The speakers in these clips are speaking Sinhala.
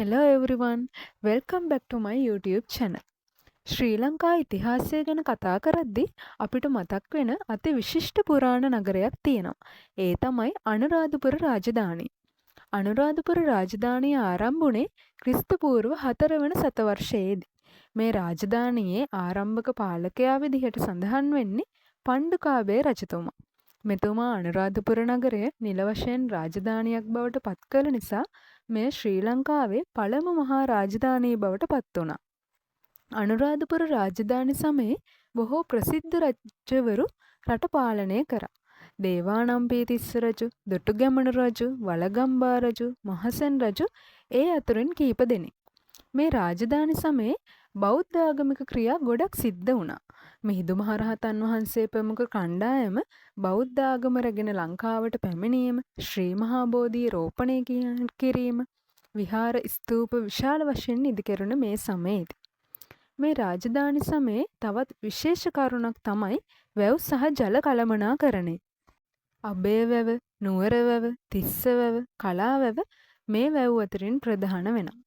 Hello everyone, welcome back to my YouTube channel. ශ්‍රී ලංකා ඉතිහාසය ගැන කතා කරද්දී අපිට මතක් වෙන අති විශිෂ්ට පුරාණ නගරයක් තියෙනවා. ඒ තමයි අනුරාධපුර රාජධානිය. අනුරාධපුර රාජධානිය ආරම්භ වුණේ ක්‍රිස්තු පූර්ව 4 වන සතවර්ෂයේදී. මේ රාජධානියේ ආරම්භක පාලකයා විදිහට සඳහන් වෙන්නේ පණ්ඩුකාභය රජතුමා. මෙතුමා අනුරාධපුර නගරය නිල වශයෙන් රාජධානියක් බවට පත් කළ නිසා මෙය ශ්‍රී ලංකාවේ පළමු මහා රාජධානිය බවට පත් වුණා. අනුරාධපුර රාජධානි සමයේ බොහෝ ප්‍රසිද්ධ රජවරු රට පාලනය කරා. දේවානම්පියතිස්ස රජු, දුටුගැමුණු රජු, වළගම්බා රජු, මහසෙන් රජු ඒ අතුරින් කීප දෙනෙක්. මේ රාජධානි සමයේ බෞද්ධ ආගමික ක්‍රියා ගොඩක් සිද්ධ වුණා. මිහිඳු මහරහතන් වහන්සේ ප්‍රමුඛ කණ්ඩායම බෞද්ධ ආගම රැගෙන ලංකාවට පැමිණීම, ශ්‍රී මහා බෝධිය රෝපණය කිරීම, විහාර ස්තූප විශාල වශයෙන් ඉදිකෙරුණ මේ සමයේදී. මේ රාජධානි සමයේ තවත් විශේෂ කරුණක් තමයි වැව් සහ ජල කළමනාකරණය. අබේ වැව, නුවර වැව, තිස්ස වැව, කලා වැව මේ වැව් අතරින් ප්‍රධාන වෙනවා.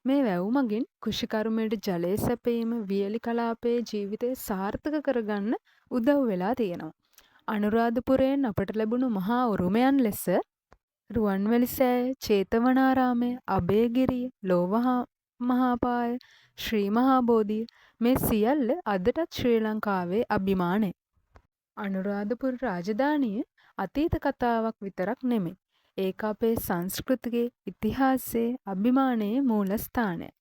මේ වැව් මගින් කෘෂිකර්මයට ජලය සැපීම වියලි කලාපයේ ජීවිතය සාර්ථක කරගන්න උදව් වෙලා තියෙනවා. අනුරාධපුරයෙන් අපට ලැබුණු මහා උරුමයන් ලෙස රුවන්වැලි සෑය, චේතවනාරාමය, අභයගිරිය, ලෝමහාපාය, ශ්‍රී මහා බෝධිය මේ සියල්ල අදටත් ශ්‍රී ලංකාවේ අභිමානයි. අනුරාධපුර රාජධානිය අතීත කතාවක් විතරක් නෙමෙයි. ඒක අපේ සංස්කෘතියේ, ඉතිහාසයේ, අභිමානයේ මූලස්ථානයක්.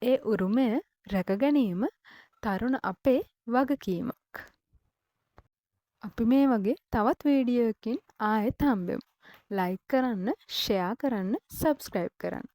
ඒ උරුමය රැක ගැනීම තරුණ අපේ වගකීමක්. අපි මේ වගේ තවත් වීඩියෝ එකකින් ආයෙත් හම්බෙමු. ලයික් කරන්න, ෂෙයා කරන්න, සබ්ස්ක්‍රයිබ් කරන්න.